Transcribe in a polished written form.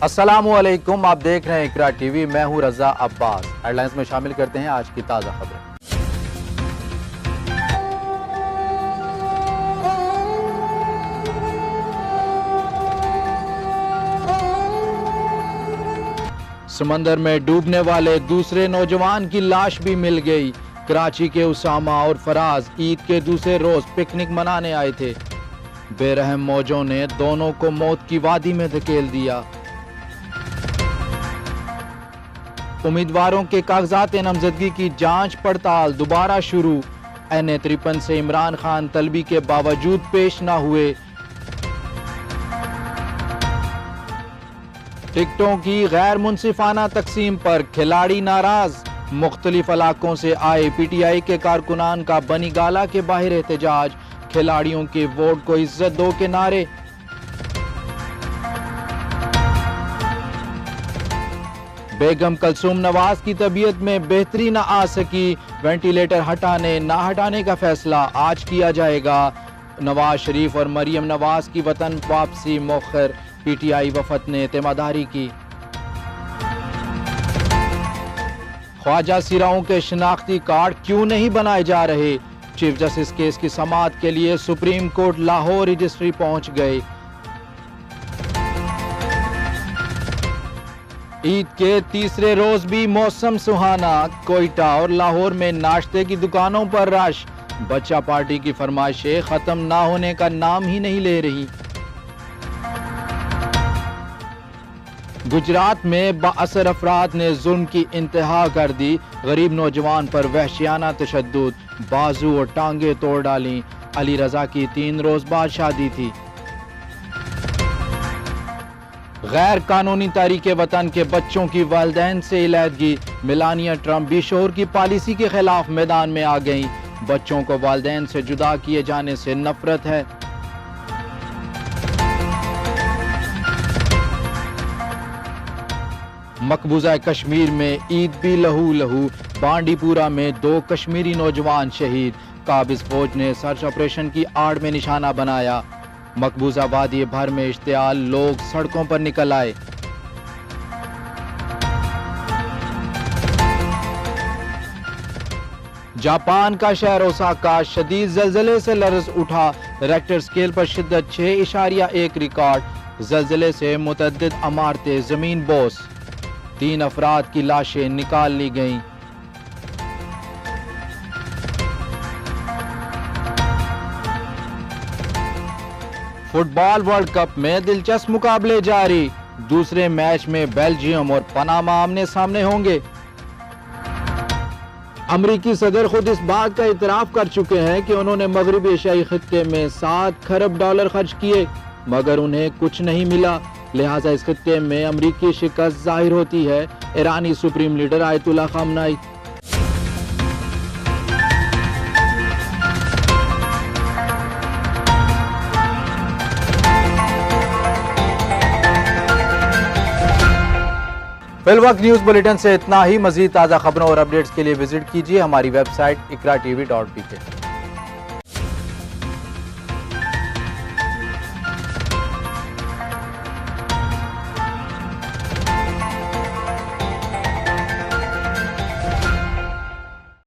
अस्सलामुअलैकुम, आप देख रहे हैं इकरा टीवी। मैं हूं रजा अब्बास। हेडलाइंस में शामिल करते हैं आज की ताज़ा खबरें। समंदर में डूबने वाले दूसरे नौजवान की लाश भी मिल गई। कराची के उसामा और फराज ईद के दूसरे रोज पिकनिक मनाने आए थे। बेरहम मौजों ने दोनों को मौत की वादी में धकेल दिया। उम्मीदवारों के कागजात नामजदगी की जांच पड़ताल दोबारा शुरू। NA-53 से इमरान खान तलबी के बावजूद पेश न हुए। टिकटों की गैर मुनसिफाना तकसीम पर खिलाड़ी नाराज। मुख्तलिफ इलाकों से आए PTI के कारकुनान का बनीगाला के बाहर एहतजाज। खिलाड़ियों के वोट को इज्जत दो के नारे। बेगम कलसूम नवाज की तबीयत में बेहतरी न आ सकी। वेंटिलेटर हटाने ना हटाने का फैसला आज किया जाएगा। नवाज शरीफ और मरियम नवाज की वतन वापसी मौखर। PTI वफद ने एतमादारी की। ख्वाजा सिराओं के शनाख्ती कार्ड क्यों नहीं बनाए जा रहे? चीफ जस्टिस केस की समाअत के लिए सुप्रीम कोर्ट लाहौर रजिस्ट्री पहुंच गए। ईद के तीसरे रोज भी मौसम सुहाना। कोयटा और लाहौर में नाश्ते की दुकानों पर रश। बच्चा पार्टी की फरमाइशें खत्म ना होने का नाम ही नहीं ले रही। गुजरात में बाअसर अफराद ने जुल्म की इंतहा कर दी। गरीब नौजवान पर वहशियाना तशद्दुद, बाजू और टांगे तोड़ डाली। अली रजा की 3 रोज बाद शादी थी। गैर कानूनी तारीके वतन के बच्चों की वालिदैन से इलादगी। मेलानिया ट्रंप भी शोहर की पॉलिसी के खिलाफ मैदान में आ गईं। बच्चों को वालिदैन से जुदा किए जाने से नफरत है। मकबूजा कश्मीर में ईद भी लहू लहू। बांडीपुरा में 2 कश्मीरी नौजवान शहीद। काबिज फौज ने सर्च ऑपरेशन की आड़ में निशाना बनाया। मकबूजा वादी भर में इश्तियाल, लोग सड़कों पर निकल आए। जापान का शहर ओसाका शदीद ज़लज़ले से लर्ज़ उठा। रेक्टर स्केल पर शिद्दत 6.1 रिकॉर्ड। ज़लज़ले से मुतअद्दिद इमारतें जमीन बोस। 3 अफराद की लाशें निकाल ली गईं। फुटबॉल वर्ल्ड कप में दिलचस्प मुकाबले जारी। दूसरे मैच में बेल्जियम और पनामा आमने सामने होंगे। अमरीकी सदर खुद इस बात का इतराफ कर चुके हैं कि उन्होंने मगरबी एशियाई खित्ते में $7 खरब खर्च किए, मगर उन्हें कुछ नहीं मिला। लिहाजा इस खित्ते में अमरीकी शिकस्त जाहिर होती है। ईरानी सुप्रीम लीडर आयतुल्लाह खामनाई। फिलवक्त न्यूज बुलेटिन से इतना ही। मजीद ताज़ा खबरों और अपडेट्स के लिए विजिट कीजिए हमारी वेबसाइट ikratv.pk।